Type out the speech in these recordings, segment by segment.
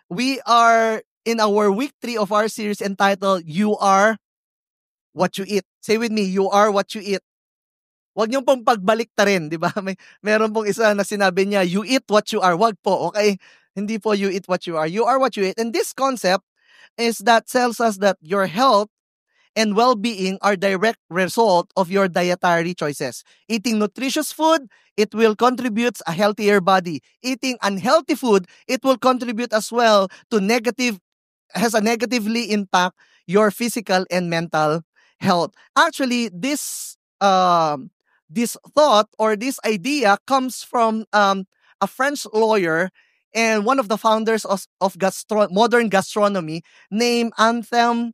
We are in our week 3 of our series entitled, You Are What You Eat. Say with me, You Are What You Eat. Huwag niyong pong pagbalik ta rin, di ba? Meron pong isa na sinabi niya, you eat what you are. Wag po, okay? Hindi po you eat what you are. You are what you eat. And this concept is that tells us that your health and well-being are direct result of your dietary choices. Eating nutritious food, it will contribute a healthier body. Eating unhealthy food, it will contribute as well to has a negatively impact your physical and mental health. Actually, this thought or this idea comes from a French lawyer and one of the founders of modern gastronomy named Anselm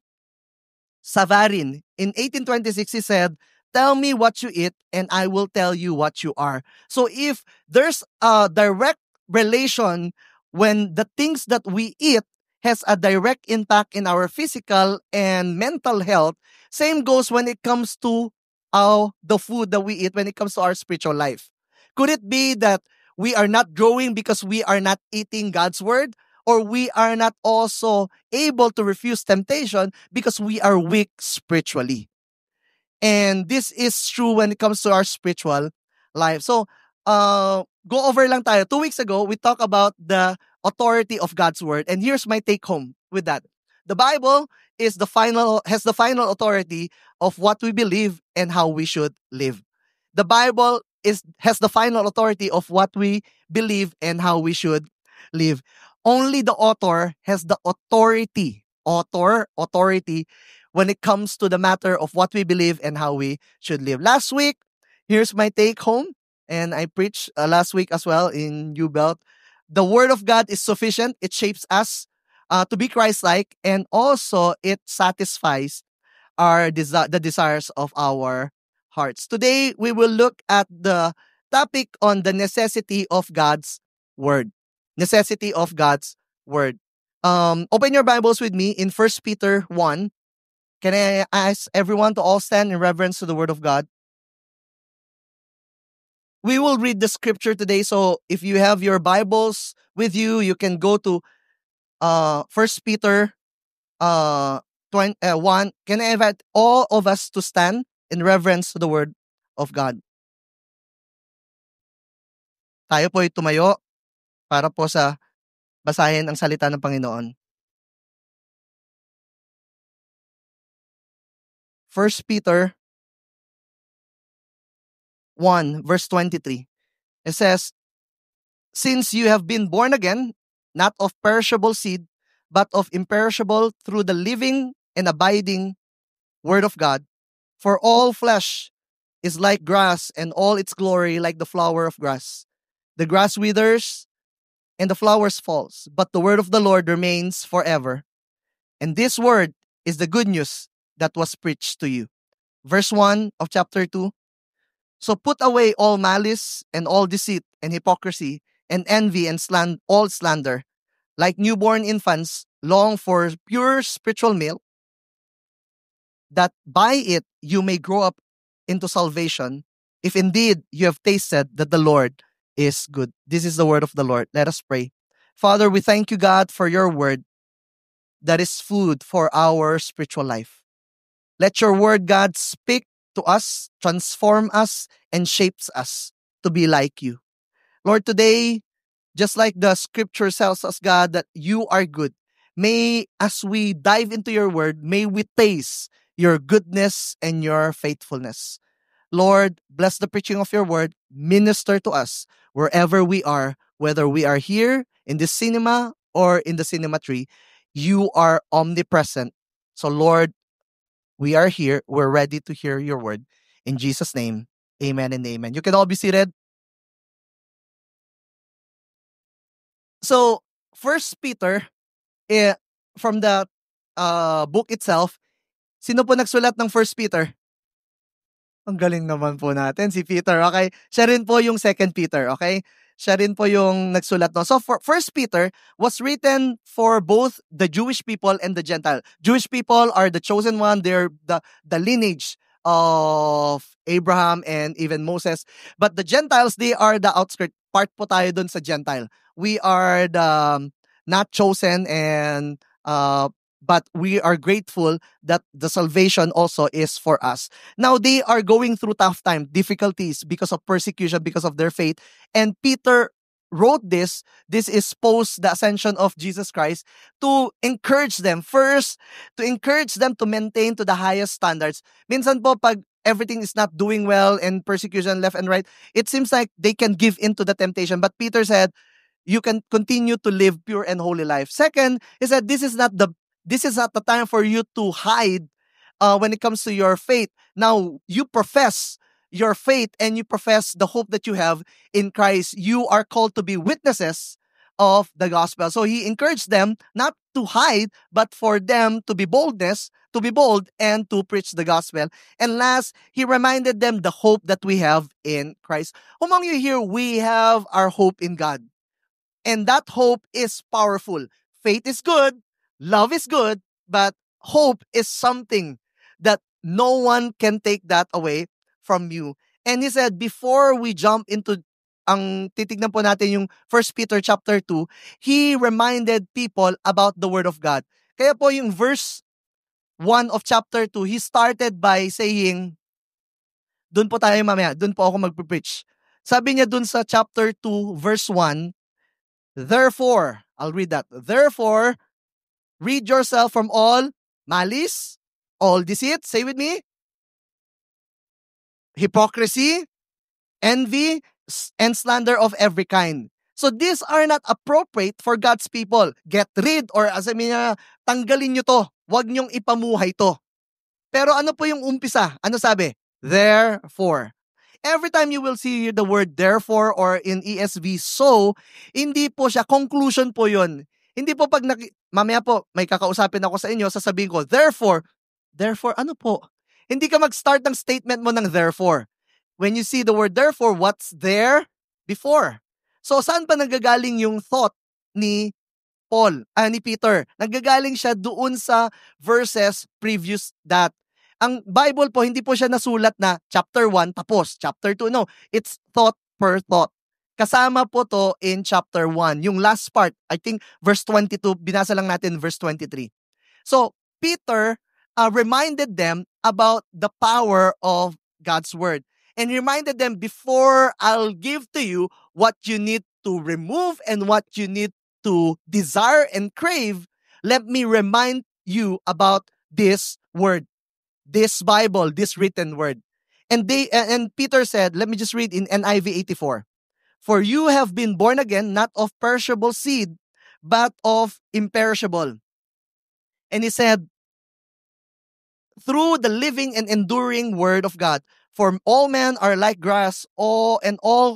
Savarin. In 1826, he said, "Tell me what you eat, and I will tell you what you are." So if there's a direct relation when the things that we eat has a direct impact in our physical and mental health, same goes when it comes to the food that we eat when it comes to our spiritual life. Could it be that we are not growing because we are not eating God's word? Or we are not also able to refuse temptation because we are weak spiritually. And this is true when it comes to our spiritual life. So, go over lang tayo. 2 weeks ago, we talked about the authority of God's word. And here's my take home with that. The Bible has the final authority of what we believe and how we should live. The Bible has the final authority of what we believe and how we should live. Only the author has the authority when it comes to the matter of what we believe and how we should live. Last week, here's my take home, and I preached last week as well in U Belt. The Word of God is sufficient. It shapes us to be Christ-like, and also it satisfies the desires of our hearts. Today, we will look at the topic on the necessity of God's Word. Necessity of God's Word. Open your Bibles with me in 1 Peter 1. Can I ask everyone to all stand in reverence to the Word of God? We will read the scripture today. So if you have your Bibles with you, you can go to 1 Peter 1. Can I invite all of us to stand in reverence to the Word of God? Tayo po ay tumayo para po sa basahin ang salita ng Panginoon. 1 Peter 1 verse 23. It says, "Since you have been born again, not of perishable seed, but of imperishable through the living and abiding Word of God, for all flesh is like grass, and all its glory like the flower of grass. The grass withers, and the flowers falls, but the word of the Lord remains forever. And this word is the good news that was preached to you." Verse 1 of chapter 2. "So put away all malice and all deceit and hypocrisy and envy and all slander. Like newborn infants, long for pure spiritual milk, that by it you may grow up into salvation, if indeed you have tasted that the Lord is good." This is the word of the Lord. Let us pray. Father, we thank you, God, for your word that is food for our spiritual life. Let your word, God, speak to us, transform us, and shapes us to be like you. Lord, today, just like the scripture tells us, God, that you are good, may, as we dive into your word, may we taste your goodness and your faithfulness. Lord, bless the preaching of your word. Minister to us wherever we are, whether we are here in the cinema or in the cinema tree. You are omnipresent. So, Lord, we are here. We're ready to hear your word. In Jesus' name, amen and amen. You can all be seated. So, First Peter, from the book itself, sino po nagsulat ng First Peter? Ang galing naman po natin, si Peter, okay? Siya rin po yung Second Peter, okay? Siya rin po yung nagsulat no. So, First Peter was written for both the Jewish people and the Gentile. Jewish people are the chosen one. They're the lineage of Abraham and even Moses. But the Gentiles, they are the outskirt. Part po tayo dun sa Gentile. We are not chosen, and but we are grateful that the salvation also is for us. Now they are going through tough time, difficulties because of persecution, because of their faith. And Peter wrote this. This is post the ascension of Jesus Christ, to encourage them. First, to encourage them to maintain to the highest standards. Minsan po, pag everything is not doing well and persecution left and right, it seems like they can give in to the temptation. But Peter said, you can continue to live pure and holy life. Second, he said, this is not the time for you to hide when it comes to your faith. Now, you profess your faith and you profess the hope that you have in Christ. You are called to be witnesses of the gospel. So he encouraged them not to hide, but for them to be bold and to preach the gospel. And last, he reminded them the hope that we have in Christ. Among you here, we have our hope in God. And that hope is powerful. Faith is good, love is good, but hope is something that no one can take that away from you. And he said, before we jump into ang titignan po natin yung 1 Peter chapter 2, he reminded people about the Word of God. Kaya po yung verse 1 of chapter 2, he started by saying, dun po tayo mamaya, dun po ako magpreach. Sabi niya dun sa chapter 2, verse 1, therefore, I'll read that. Therefore, rid yourself from all malice, all deceit, say with me, hypocrisy, envy, and slander of every kind. So these are not appropriate for God's people. Get rid, or as I mean, tanggalin nyo to. Huwag nyong ipamuhay to. Pero ano po yung umpisa? Ano sabi? Therefore. Every time you will see the word therefore or in ESV, so, hindi po siya, conclusion po yun. Hindi po pag, mamaya po, may kakausapin ako sa inyo, sasabihin ko, therefore ano po? Hindi ka mag-start ng statement mo ng therefore. When you see the word therefore, what's there before? So, saan pa nanggagaling yung thought ni ni Peter? Nanggagaling siya doon sa verses previous that. Ang Bible po, hindi po siya nasulat na chapter 1 tapos, chapter 2. No, it's thought per thought. Kasama po to in chapter 1. Yung last part, I think verse 22, binasa lang natin verse 23. So, Peter reminded them about the power of God's word. And reminded them, before I'll give to you what you need to remove and what you need to desire and crave, let me remind you about this word, this Bible, this written word. And Peter said, let me just read in NIV 84. For you have been born again, not of perishable seed, but of imperishable. And he said, through the living and enduring word of God. For all men are like grass, all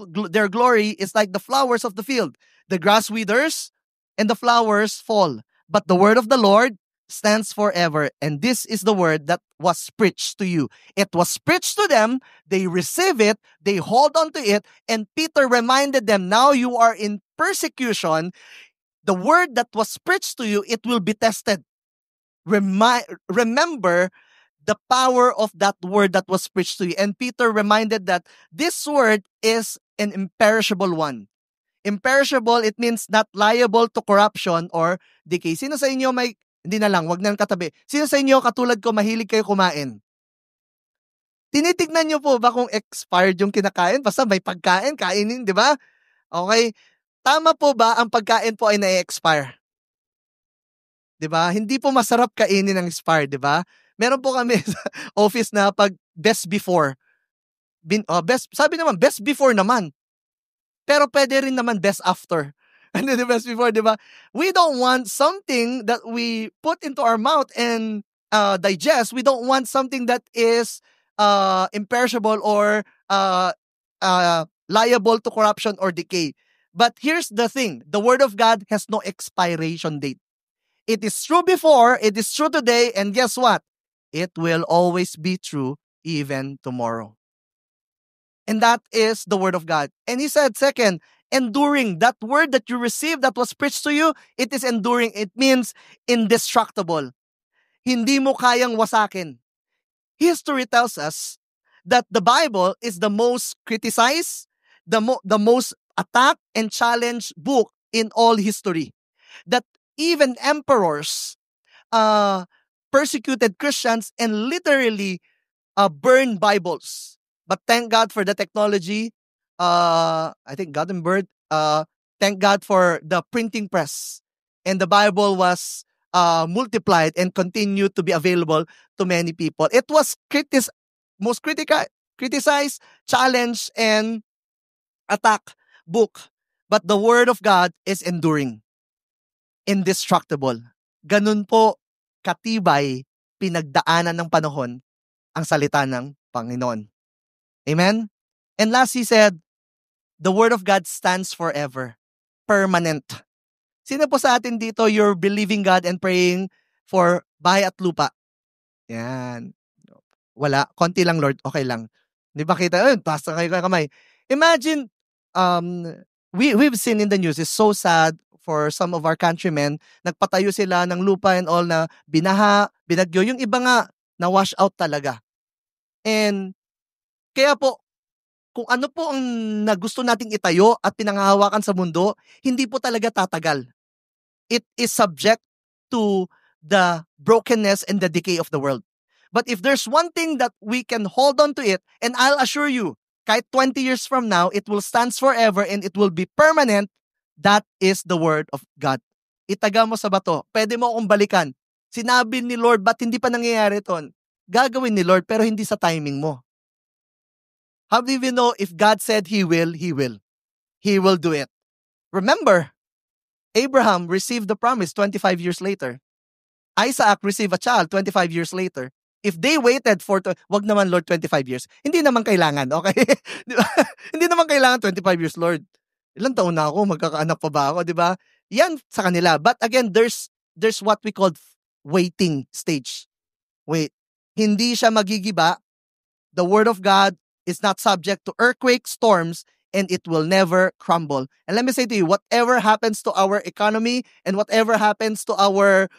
their glory is like the flowers of the field. The grass withers and the flowers fall, but the word of the Lord stands forever. And this is the word that was preached to you. It was preached to them, they receive it, they hold on to it, and Peter reminded them, now you are in persecution. The word that was preached to you, it will be tested. Remember the power of that word that was preached to you. And Peter reminded that this word is an imperishable one. Imperishable, it means not liable to corruption or decay. Sino sa inyo may, hindi na lang, wag nang katabi. Sino sa inyo, katulad ko, mahilig kayo kumain? Tinitignan nyo po ba kung expired yung kinakain? Basta may pagkain, kainin, di ba? Okay. Tama po ba ang pagkain po ay na-expire? Di ba? Hindi po masarap kainin ng expired, di ba? Meron po kami sa office na pag best before. Sabi naman, best before naman. Pero pwede rin naman best after. Ano the best before, di ba? We don't want something that we put into our mouth and digest. We don't want something that is imperishable or liable to corruption or decay. But here's the thing. The word of God has no expiration date. It is true before, it is true today, and guess what? It will always be true even tomorrow. And that is the word of God. And he said, second, enduring. That word that you received that was preached to you, it is enduring. It means indestructible. Hindi mo kayang wasakin. History tells us that the Bible is the most criticized, the most attacked and challenged book in all history. that even emperors persecuted Christians and literally burn Bibles. But thank God for the technology. I think Gutenberg. Thank God for the printing press, and the Bible was multiplied and continued to be available to many people. It was most criticized, challenged, and attacked book, but the Word of God is enduring, indestructible. Ganun po katibay pinagdaanan ng panahon ang salita ng Panginoon. Amen? And last, he said, the Word of God stands forever. Permanent. Sino po sa atin dito, you're believing God and praying for bahay at lupa? Yan. Wala. Konti lang, Lord. Okay lang. Di ba kita? Taas na kayo kamay. Imagine, we've seen in the news, it's so sad for some of our countrymen, nagpatayo sila ng lupa and all na binaha, binagyo. Yung iba nga, na-wash out talaga. And kaya po, kung ano po ang gusto nating itayo at pinanghahawakan sa mundo, hindi po talaga tatagal. It is subject to the brokenness and the decay of the world. But if there's one thing that we can hold on to it, and I'll assure you, kahit 20 years from now, it will stand forever and it will be permanent, that is the Word of God. Itaga mo sa bato. Pwede mo akong balikan. Sinabi ni Lord, ba't hindi pa nangyayari ton? Gagawin ni Lord, pero hindi sa timing mo. How do you know if God said He will, He will? He will do it. Remember, Abraham received the promise 25 years later. Isaac received a child 25 years later. If they waited for, wag naman Lord 25 years, hindi naman kailangan, okay? Di ba? Hindi naman kailangan 25 years, Lord. Ilang taon na ako, magkakaanak pa ba ako, di ba? Yan sa kanila. But again, there's what we call waiting stage. Wait. Hindi siya magigiba. The Word of God is not subject to earthquakes, storms, and it will never crumble. And let me say to you, whatever happens to our economy and whatever happens to our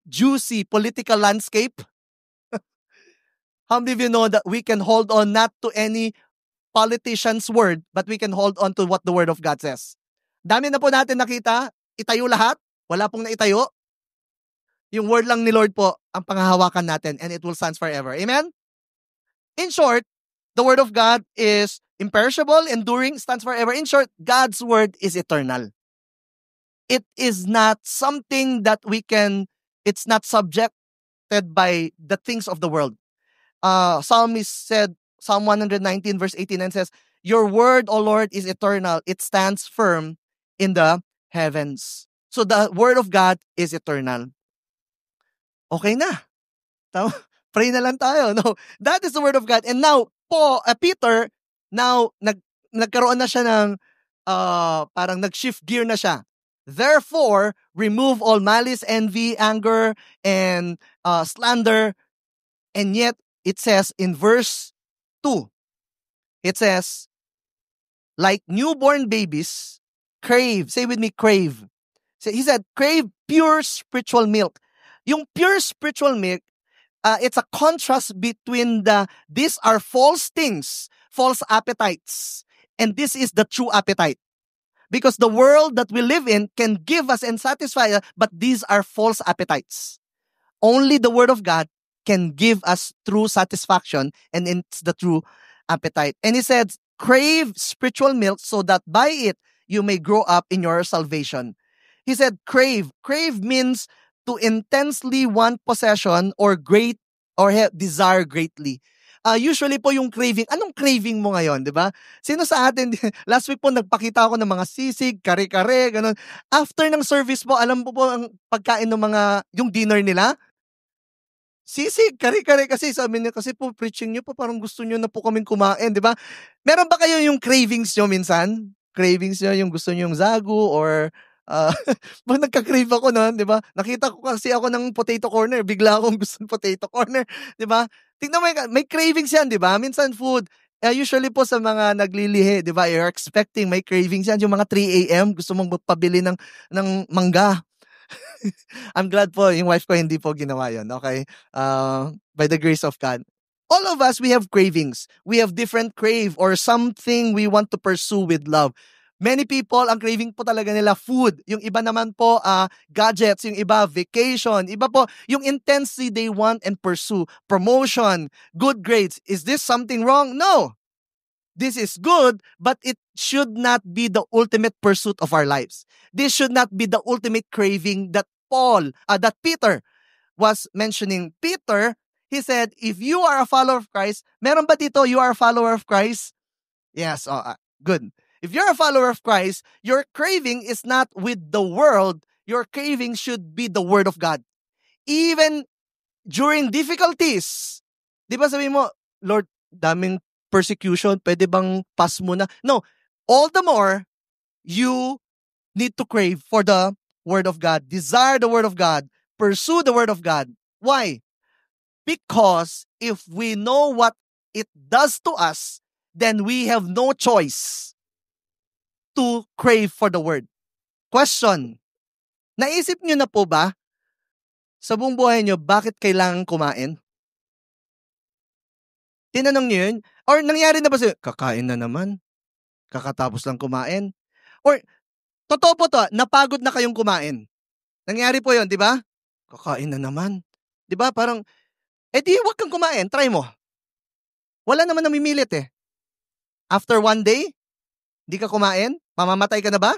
juicy political landscape, how many of you know that we can hold on not to any politician's word, but we can hold on to what the Word of God says? Dami na po natin nakita, itayo lahat, wala pong naitayo. Yung word lang ni Lord po ang panghahawakan natin and it will stand forever. Amen? In short, the Word of God is imperishable, enduring, stands forever. In short, God's Word is eternal. It is not something that it's not subjected by the things of the world. Psalmist said, Psalm 119 verse 89 says, your word, O Lord, is eternal. It stands firm in the heavens. So the Word of God is eternal. Okay na. Pray na lang tayo. No, that is the Word of God. And now, Peter, now, nagkaroon na siya ng, parang nag-shift gear na siya. Therefore, remove all malice, envy, anger, and slander. And yet, it says in verse 2, it says, like newborn babies, crave. Say with me, crave. So he said, crave pure spiritual milk. Yung pure spiritual milk, it's a contrast between these are false things, false appetites, and this is the true appetite. Because the world that we live in can give us and satisfy us, but these are false appetites. Only the Word of God can give us true satisfaction, and it's the true appetite. And he said, crave spiritual milk so that by it you may grow up in your salvation. He said, crave. Crave means to intensely want possession or desire greatly. Usually po yung craving, anong craving mo ngayon, di ba? Sino sa atin, last week po nagpakita ako ng mga sisig, kare-kare, ganun. After ng service po, alam po ang pagkain ng yung dinner nila? Sisig, kare-kare kasi sabi niya, kasi po preaching niyo po, parang gusto niyo na po kaming kumain, di ba? Meron ba kayo yung cravings niyo minsan? Cravings niyo, yung gusto niyo yung zagu or nagka-crave ako noon, di ba? Nakita ko kasi ako ng potato corner, bigla akong gusto ng potato corner, di ba? Tingnan mo, may cravings yan, di ba? Minsan food, usually po sa mga naglilihi, di ba? You're expecting may cravings yan, yung mga 3 a.m., gusto mong magpabili ng mangga. I'm glad po, yung wife ko hindi po ginawa yun, okay? By the grace of God. All of us, we have cravings. We have different crave or something we want to pursue with love. Many people, ang craving po talaga nila food. Yung iba naman po, gadgets. Yung iba, vacation. Iba po, yung intensity they want and pursue. Promotion, good grades. Is this something wrong? No. This is good, but it should not be the ultimate pursuit of our lives. This should not be the ultimate craving that that Peter was mentioning. Peter, he said, if you are a follower of Christ, meron ba dito, you are a follower of Christ? Yes, good. If you're a follower of Christ, your craving is not with the world. Your craving should be the Word of God. Even during difficulties. Di ba sabi mo, Lord, daming persecution, pwede bang pass mo na? No, all the more, you need to crave for the Word of God. Desire the Word of God. Pursue the Word of God. Why? Because if we know what it does to us, then we have no choice to crave for the Word. Question, naisip nyo na po ba sa buong buhay nyo bakit kailangan kumain? Tinanong nyo yun? Or nangyari na ba sa'yo, kakain na naman? Kakatapos lang kumain? Or, totoo po to, napagod na kayong kumain. Nangyari po yun, di ba? Kakain na naman. Di ba? Parang, di wag kang kumain, try mo. Wala naman namimilit eh. After one day, di ka kumain, mamamatay ka na ba?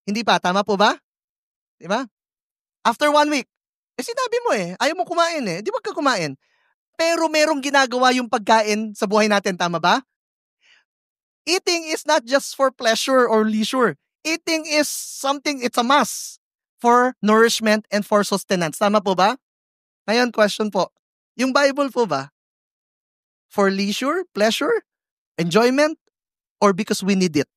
Hindi pa, tama po ba? Di ba? After 1 week, sinabi mo ayaw mo kumain di wag ka kumain. Pero merong ginagawa yung pagkain sa buhay natin, tama ba? Eating is not just for pleasure or leisure. Eating is something, it's a must for nourishment and for sustenance. Tama po ba? Ngayon, question po. Yung Bible po ba? For leisure, pleasure, enjoyment, or because we need it?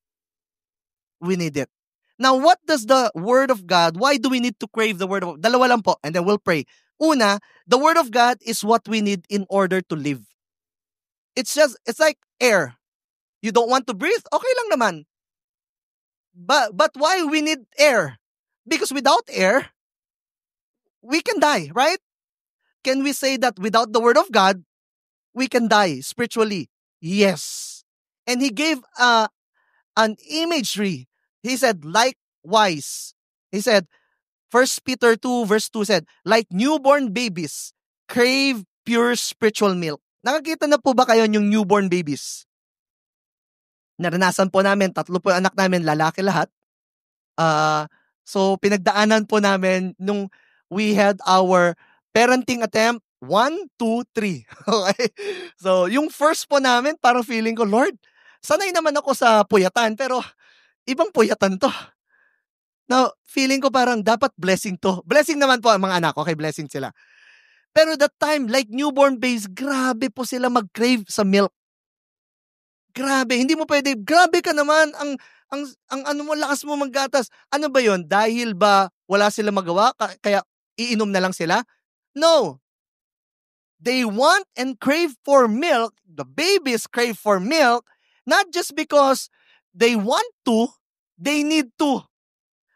We need it. Now, what does the Word of God, why do we need to crave the Word of God? Dalawa lang po, and then we'll pray. Una, the Word of God is what we need in order to live. It's like air. You don't want to breathe? Okay lang naman. But why we need air? Because without air, we can die, right? Can we say that without the Word of God, we can die spiritually? Yes. And he gave an imagery. He said, likewise. He said, 1 Peter 2 verse 2 said, like newborn babies, crave pure spiritual milk. Nakakita na po ba kayo yung newborn babies? Naranasan po namin, 3 po anak namin, lalaki lahat. So pinagdaanan po namin nung we had our parenting attempt 1, 2, 3. Okay? So yung first po namin, parang feeling ko, Lord, sanay naman ako sa puyatan, pero ibang puyatan to. Now, feeling ko parang dapat blessing to. Blessing naman po ang mga anak ko, okay, blessing sila. Pero that time, like newborn babies, grabe po sila mag-crave sa milk. Grabe, hindi mo pwede, grabe ka naman, ang ano mo, lakas mo maggatas. Ano ba yon? Dahil ba wala sila magawa, kaya iinom na lang sila? No. They want and crave for milk, the babies crave for milk, not just because they want to, they need to.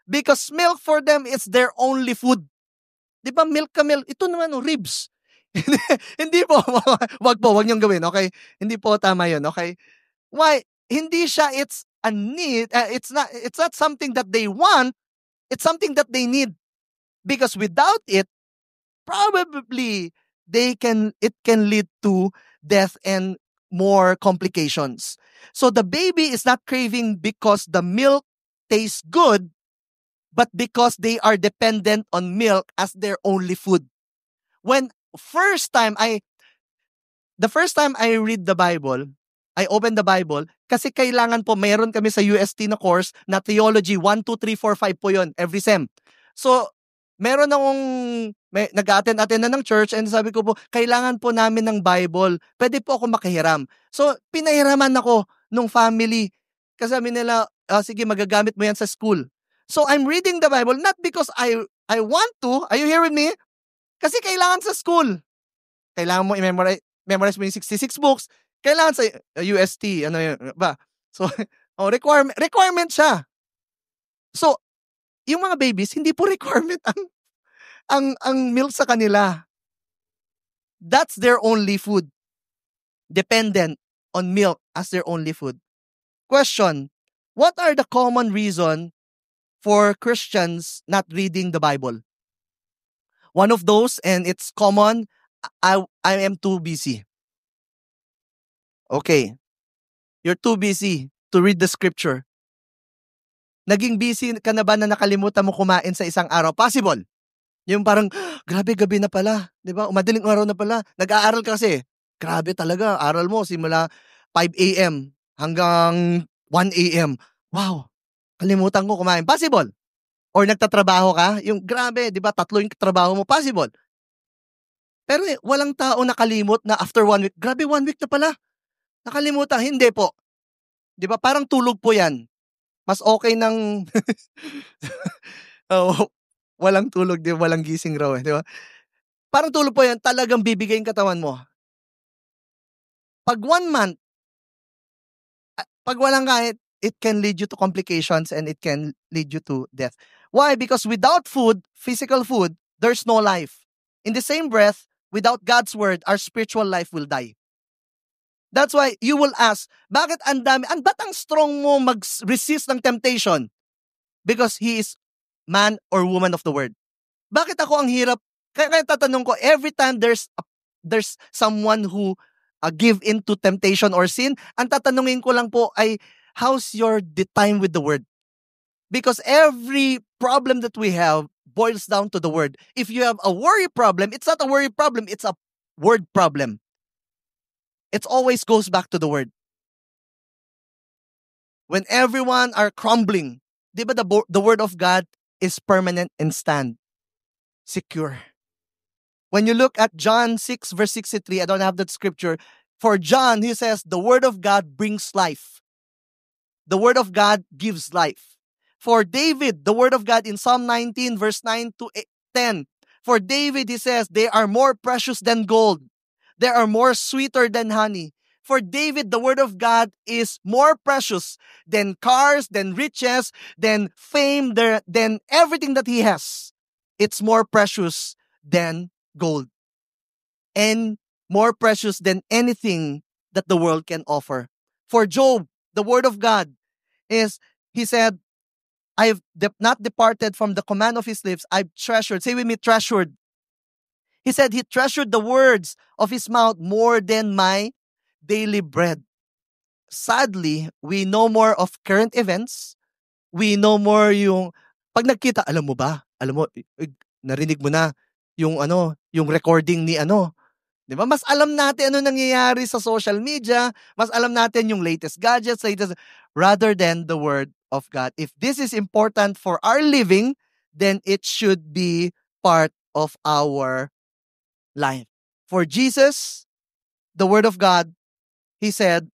Because milk for them is their only food. Di ba milk ka milk? Ito naman ribs. Hindi po. Wag niyong gawin, okay? Hindi po tama yun, okay? Why? Hindi siya, it's a need. It's not something that they want. It's something that they need. Because without it, probably it can lead to death and more complications. So the baby is not craving because the milk tastes good, but because they are dependent on milk as their only food. The first time I read the Bible, I opened the Bible, kasi kailangan po, mayroon kami sa UST na course na Theology, 1, 2, 3, 4, 5 po yun, every sem. So, meron akong, nag-attend na ng church, and sabi ko po, kailangan po namin ng Bible, pwede po ako makihiram. So, pinahiraman ako nung family, kasi sabi nila, sige, magagamit mo yan sa school. So, I'm reading the Bible, not because I want to, are you here with me? Kasi kailangan sa school. Kailangan mo i-memorize mo yung 66 books, kailangan sa UST, ano yun ba? So, requirement siya. So, yung mga babies, hindi po requirement ang milk sa kanila. That's their only food. Dependent on milk as their only food. Question, What are the common reason for Christians not reading the Bible? One of those, and it's common, I am too busy. Okay, you're too busy to read the scripture. Naging busy ka na ba na nakalimutan mo kumain sa isang araw? Possible. Yung parang, grabe gabi na pala. 'Di ba? Madaling araw na pala. Nag-aaral ka kasi. Grabe talaga. Aral mo simula 5 a.m. hanggang 1 a.m. Wow. Kalimutan ko kumain. Possible. Or nagtatrabaho ka. Yung grabe, 'di ba? 3 yung trabaho mo. Possible. Pero walang tao nakalimot na after 1 week. Grabe, 1 week na pala. Nakalimutan. Hindi po. 'Di ba? Parang tulog po yan. Mas okay ng oo, walang tulog, 'di ba? Walang gising raw, 'di ba? Parang tulog po yan, talagang bibigay yung katawan mo. Pag 1 month, pag walang kain, it can lead you to complications and it can lead you to death. Why? Because without food, physical food, there's no life. In the same breath, without God's word, our spiritual life will die. That's why you will ask, bakit ba't ang strong mo mag-resist ng temptation? Because he is man or woman of the word. Bakit ako ang hirap? Kaya tatanong ko, every time there's someone who give in to temptation or sin, ang tatanungin ko lang po ay, how's your time with the word? Because every problem that we have boils down to the word. If you have a worry problem, it's not a worry problem, it's a word problem. It always goes back to the word. When everyone are crumbling, di ba the word of God is permanent and stand secure. When you look at John 6 verse 63, I don't have that scripture. For John, he says, the word of God brings life. The word of God gives life. For David, the word of God in Psalm 19 verse 9 to 10. For David, he says, they are more precious than gold. They are more sweeter than honey. For David, the word of God is more precious than cars, than riches, than fame, than everything that he has. It's more precious than gold. And more precious than anything that the world can offer. For Job, the word of God is, he said, I have not departed from the command of his lips. I've treasured. Say with me, treasured. He said he treasured the words of his mouth more than my daily bread. Sadly, we know more of current events. We know more yung, pag nagkita, alam mo ba? Alam mo, narinig mo na yung recording ni ano. Di ba? Mas alam natin ano nangyayari sa social media. Mas alam natin yung latest gadgets, rather than the word of God. If this is important for our living, then it should be part of our life. For Jesus, the word of God, he said,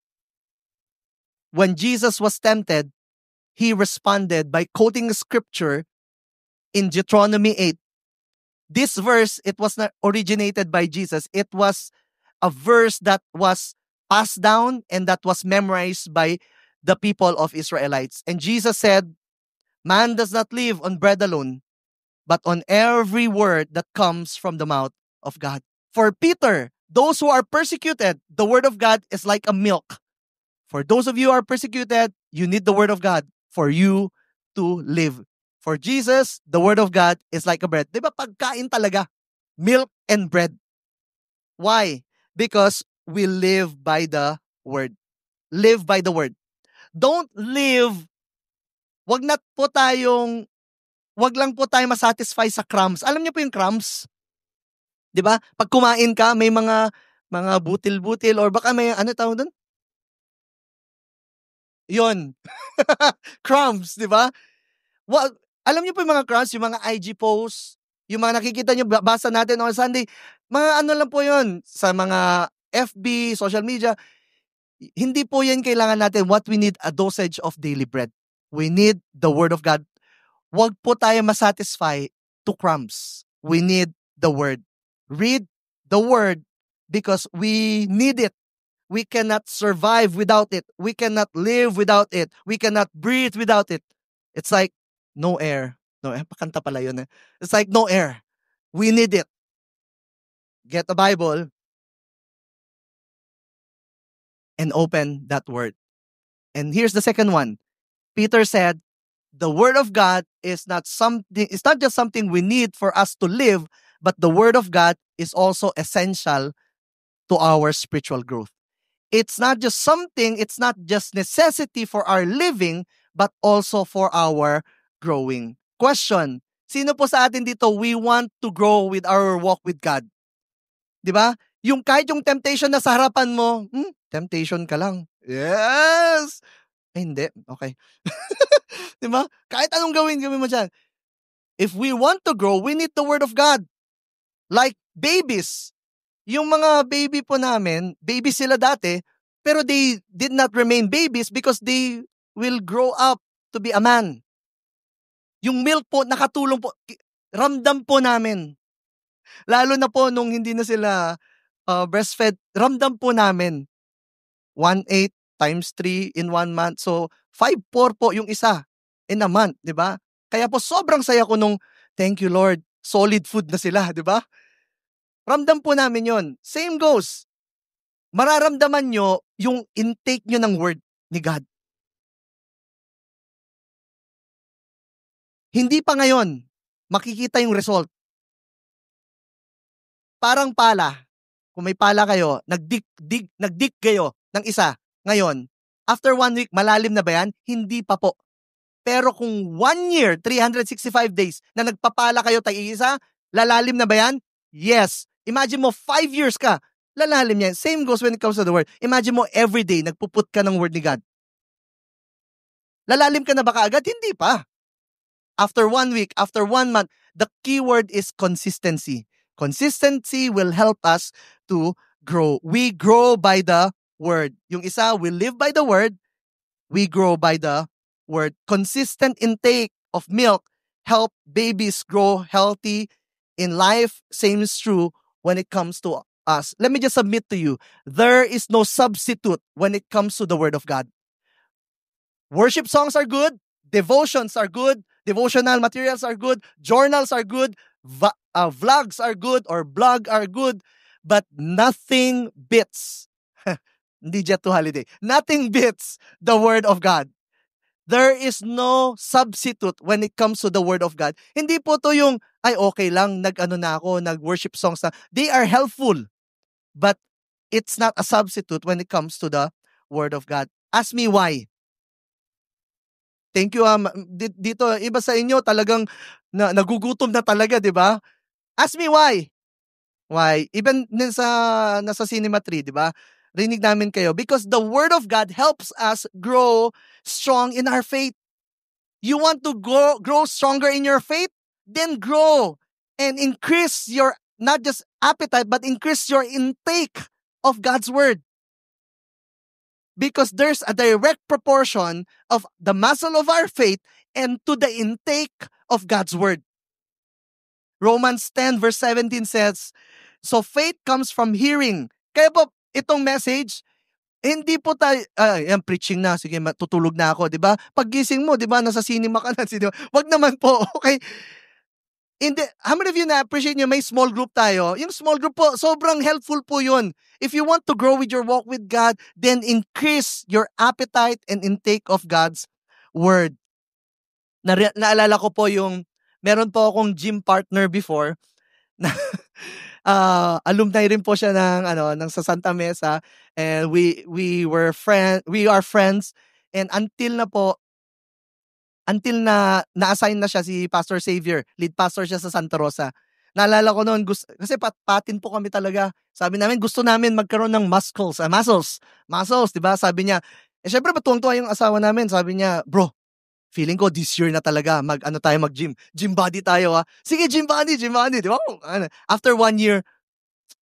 when Jesus was tempted, he responded by quoting scripture in Deuteronomy 8. This verse, it was not originated by Jesus. It was a verse that was passed down and that was memorized by the people of Israelites. And Jesus said, man does not live on bread alone, but on every word that comes from the mouth of God. For Peter, those who are persecuted, the word of God is like a milk. For those of you who are persecuted, you need the word of God for you to live. For Jesus, the word of God is like a bread. Di ba pagkain talaga? Milk and bread. Why? Because we live by the word. Live by the word. Don't live, wag lang po tayo masatisfy sa crumbs. Alam niyo po yung crumbs? Di ba? Pag kumain ka, may mga butil-butil or baka may, ano tawag doon? Yun. Crumbs, di ba? Well, alam niyo po yung mga crumbs, yung mga IG posts, yung mga nakikita niyo, basa natin on Sunday, mga ano lang po yun, sa mga FB, social media, hindi po yan kailangan natin. What we need, a dosage of daily bread. We need the word of God. Wag po tayo masatisfy to crumbs. We need the word. Read the word because we need it. We cannot survive without it. We cannot live without it. We cannot breathe without it. It's like no air. No, pakanta pala yun. It's like no air. We need it. Get a Bible and open that word. And here's the second one. Peter said, the Word of God is not just something we need for us to live, but the Word of God is also essential to our spiritual growth. It's not just necessity for our living, but also for our growing. Question, sino po sa atin dito we want to grow with our walk with God? Di ba? Yung kahit yung temptation na sa harapan mo, temptation ka lang. Yes! Ay, hindi. Okay. Di ba? Kahit anong gawin mo dyan. If we want to grow, we need the Word of God. Like babies. Yung mga baby po namin, baby sila dati, pero they did not remain babies because they will grow up to be a man. Yung milk po, nakatulong po. Ramdam po namin. Lalo na po nung hindi na sila breastfed, ramdam po namin. 1.8 times 3 in 1 month. So, 5.4 po yung isa in a month, di ba? Kaya po sobrang saya ko nung, thank you Lord, solid food na sila, di ba? Ramdam po namin yon. Same goes. Mararamdaman nyo yung intake nyo ng word ni God. Hindi pa ngayon makikita yung result. Parang pala, kung may pala kayo, nagdig kayo ng isa ngayon. After 1 week, malalim na ba yan? Hindi pa po. Pero kung 1 year, 365 days na nagpapala kayo isa, lalalim na ba yan? Yes. Imagine mo, 5 years ka, lalalim yan. Same goes when it comes to the word. Imagine mo, everyday, nagpuput ka ng word ni God. Lalalim ka na ba kaagad? Hindi pa. After 1 week, after 1 month, the key word is consistency. Consistency will help us to grow. We grow by the word. Yung isa, we live by the word. We grow by the word. Consistent intake of milk help babies grow healthy in life. Same is true when it comes to us. Let me just submit to you, there is no substitute when it comes to the Word of God. Worship songs are good. Devotions are good. Devotional materials are good. Journals are good. Vlogs are good or blog are good. But nothing beats, hindi jet to holiday, nothing beats the Word of God. There is no substitute when it comes to the Word of God. Hindi po to yung, ay okay lang, nag-worship songs na. They are helpful. But it's not a substitute when it comes to the Word of God. Ask me why. Thank you. Dito, iba sa inyo talagang nagugutom na talaga, di ba? Ask me why. Why? Even nasa Cinema 3, di ba? Rinig namin kayo. Because the Word of God helps us grow strong in our faith. You want to grow stronger in your faith? Then grow and increase your, not just appetite, but increase your intake of God's Word. Because there's a direct proportion of the muscle of our faith and to the intake of God's Word. Romans 10 verse 17 says, so faith comes from hearing. Kaya po, itong message, hindi po tayo, yan, preaching na, sige, matutulog na ako, di ba? Paggising mo, di ba, nasa cinema ka na, wag naman po, okay? How many of you na-appreciate nyo, may small group tayo? Yung small group po, sobrang helpful po yun. If you want to grow with your walk with God, then increase your appetite and intake of God's Word. Naalala ko po yung, meron po akong gym partner before, na alumni rin po siya ng sa Santa Mesa, and we are friends, and until na na-assign na siya si Pastor Xavier, lead pastor siya sa Santa Rosa. Naalala ko noon, kasi patin po kami talaga. Sabi namin, gusto namin magkaroon ng muscles, di ba? Sabi niya, syempre matuwang-tuwa yung asawa namin. Sabi niya, bro, feeling ko this year na talaga mag-gym. Gym body tayo, ha. Sige, gym body, di ba? After 1 year,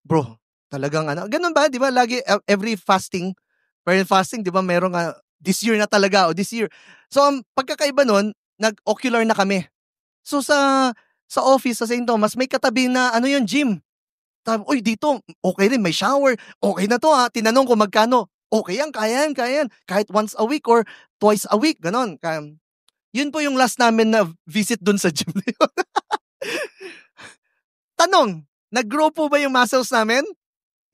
bro, talagang ganun ba, di ba? Lagi, every fasting, di ba, merong this year na talaga, this year. So, pagkakaiba nun, nag-ocular na kami. So, sa office, sa St. Thomas, may katabi na, gym. Sabi, uy, dito, okay rin, may shower. Okay na to, ha. Tinanong ko magkano. Okay yan, kaya yan. Kahit once a week or twice a week, ganon. Yun po yung last namin na visit dun sa gym. Tanong, nag-grow po ba yung muscles namin?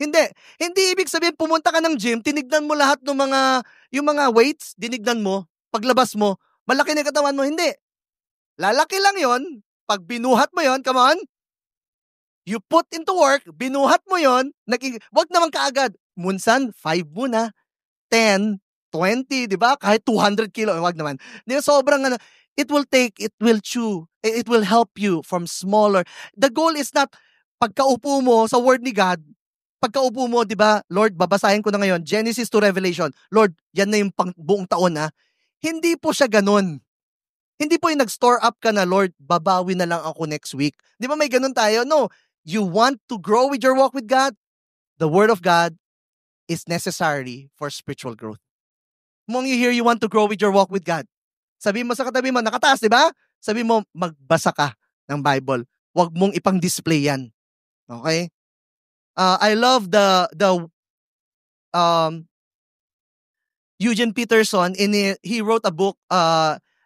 Hindi. Hindi ibig sabihin pumunta ka ng gym, tinignan mo lahat ng yung mga weights, dinignan mo, paglabas mo, malaki na yung katawan mo. Hindi. Lalaki lang yon pag binuhat mo yon, come on, you put into work, binuhat mo yon, wag naman kaagad. Munsan, 5 muna, 10, 20, di ba? Kahit 200 kilo, wag naman. Di ba, sobrang it will chew, it will help you from smaller. The goal is not, pagkaupo mo sa word ni God, pagkaupo mo, di ba, Lord, babasahin ko na ngayon, Genesis to Revelation, Lord, yan na yung buong taon ha. Hindi po siya ganun. Hindi po yung nag-store up ka na, Lord, babawi na lang ako next week. Di ba may ganun tayo? No. You want to grow with your walk with God? The Word of God is necessary for spiritual growth. Mong you hear you want to grow with your walk with God. Sabi mo sa katabi mo, nakataas, di ba? Sabi mo, magbasa ka ng Bible. Huwag mong ipang-display yan. Okay? I love the Eugene Peterson, he wrote a book,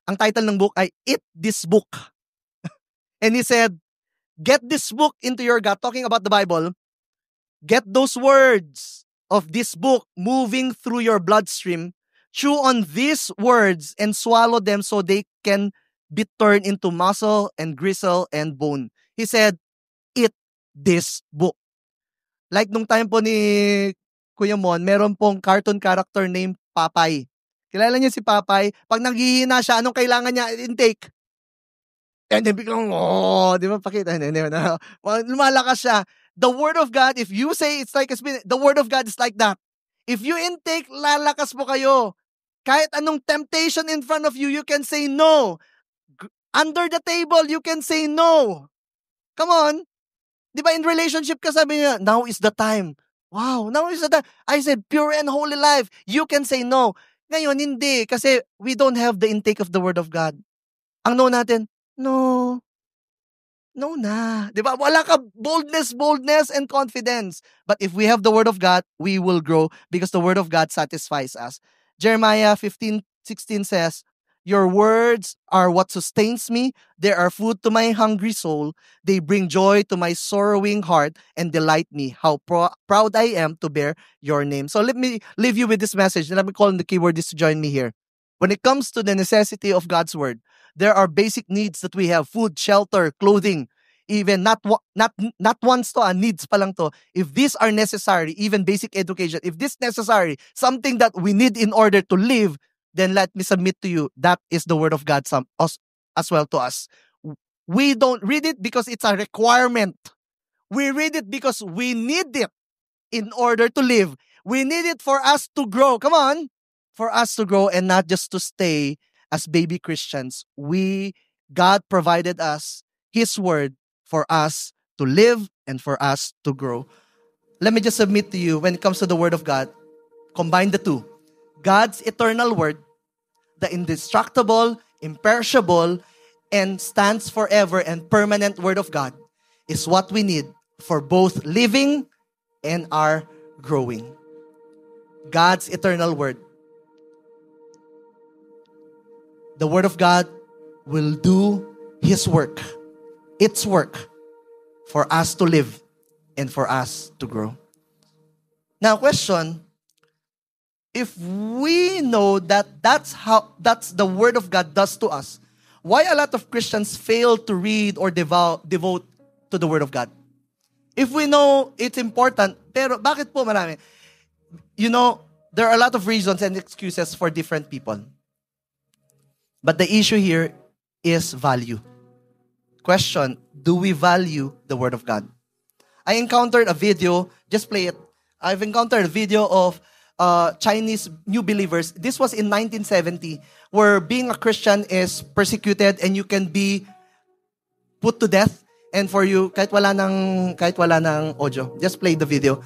ang title ng book ay Eat This Book. And he said, get this book into your gut, talking about the Bible. Get those words of this book moving through your bloodstream. Chew on these words and swallow them so they can be turned into muscle and gristle and bone. He said, eat this book. Like nung time po ni Kuya Mon, meron pong cartoon character named Papay. Kilala niyo si Papay? Pag naghihina siya, anong kailangan niya intake? And then biglang, di ba, pakita, lumalakas siya. The Word of God, if you say it's like a spin, the Word of God is like that. If you intake, lalakas po kayo. Kahit anong temptation in front of you, you can say no. Under the table, you can say no. Come on. Di ba in relationship ka, sabi niya, now is the time. Wow, now is the time. I said, pure and holy life. You can say no. Ngayon, hindi. Kasi we don't have the intake of the Word of God. Ang no natin, no na. Di ba? Wala ka boldness and confidence. But if we have the Word of God, we will grow because the Word of God satisfies us. Jeremiah 15:16 says, your words are what sustains me. They are food to my hungry soul. They bring joy to my sorrowing heart and delight me. How proud I am to bear your name. So let me leave you with this message. Let me call on the keyword is to join me here. When it comes to the necessity of God's Word, there are basic needs that we have: food, shelter, clothing, even not wants to, needs pa lang to. If these are necessary, even basic education, if this necessary, something that we need in order to live, then let me submit to you, that is the Word of God as well to us. We don't read it because it's a requirement. We read it because we need it in order to live. We need it for us to grow. Come on. For us to grow and not just to stay as baby Christians. God provided us His Word for us to live and for us to grow. Let me just submit to you, when it comes to the Word of God, combine the two. God's eternal Word, the indestructible, imperishable, and stands forever and permanent Word of God, is what we need for both living and our growing. God's eternal Word. The Word of God will do His work, its work, for us to live and for us to grow. Now, question, if we know that that's the Word of God does to us, why a lot of Christians fail to read or devote to the Word of God? If we know it's important, pero bakit po marami? You know, there are a lot of reasons and excuses for different people. But the issue here is value. Question, do we value the Word of God? I encountered a video, just play it. I've encountered a video of Chinese new believers. This was in 1970, where being a Christian is persecuted and you can be put to death. And for you, kahit wala ng audio, just play the video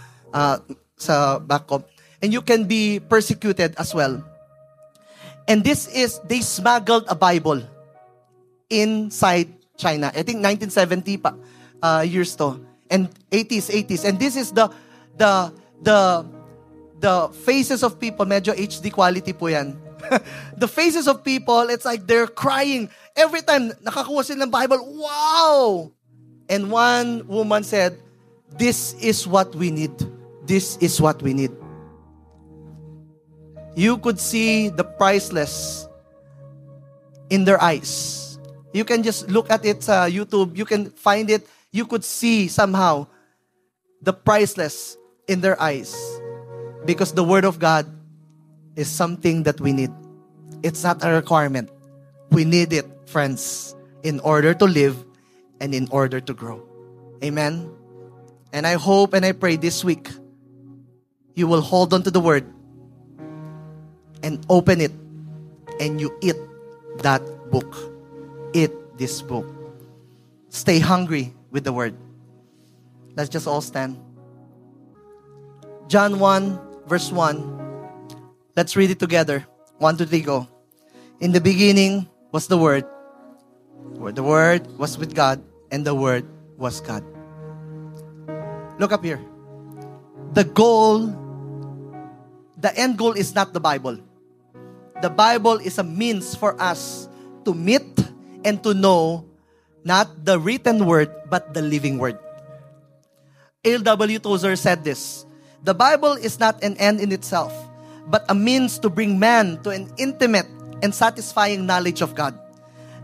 sa backup. And you can be persecuted as well. And they smuggled a Bible inside China. I think 1970 years to. And 80s. And this is the faces of people. Medyo HD quality po yan. The faces of people, it's like they're crying. Every time nakakuha sila ng Bible, wow! And one woman said, this is what we need. This is what we need. You could see the priceless in their eyes. You can just look at it sa YouTube. You can find it. You could see somehow the priceless in their eyes. Because the Word of God is something that we need. It's not a requirement. We need it, friends, in order to live and in order to grow. Amen? And I hope and I pray this week, you will hold on to the Word and open it and you eat that book. Eat this book. Stay hungry with the Word. Let's just all stand. John 1, verse 1. Let's read it together. 1, 2, 3, go. In the beginning was the Word. The Word was with God, and the Word was God. Look up here. The end goal is not the Bible. The Bible is a means for us to meet and to know not the written Word, but the living Word. A.W. Tozer said this: the Bible is not an end in itself, but a means to bring man to an intimate and satisfying knowledge of God,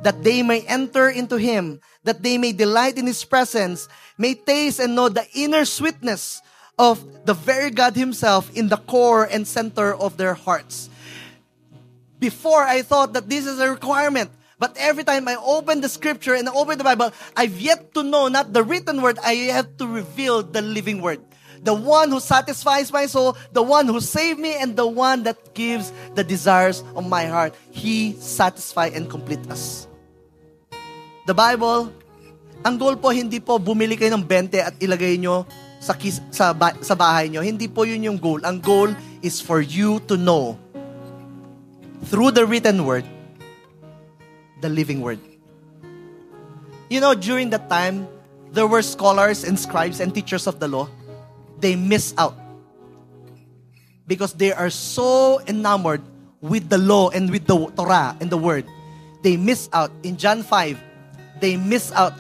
that they may enter into Him, that they may delight in His presence, may taste and know the inner sweetness of the very God Himself in the core and center of their hearts. Before, I thought that this is a requirement. But every time I open the scripture and I open the Bible, I've yet to know not the written word, I have to reveal the living word. The one who satisfies my soul, the one who saved me, and the one that gives the desires of my heart. He satisfies and complete us. The Bible, ang goal po, hindi po bumili kayo ng 20 at ilagay nyo sa bahay nyo. Hindi po yun yung goal. Ang goal is for you to know through the written word, the living word. You know, during that time, there were scholars and scribes and teachers of the law. They miss out because they are so enamored with the law and with the Torah and the word. They miss out. In John 5, they miss out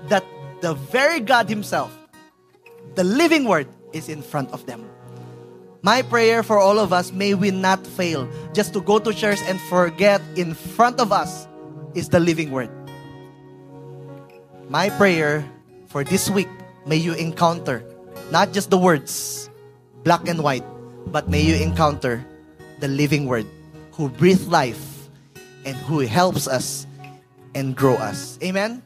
that the very God Himself, the living word, is in front of them. My prayer for all of us, may we not fail just to go to church and forget in front of us is the living word. My prayer for this week, may you encounter not just the words, black and white, but may you encounter the living word who breathes life and who helps us and grow us. Amen?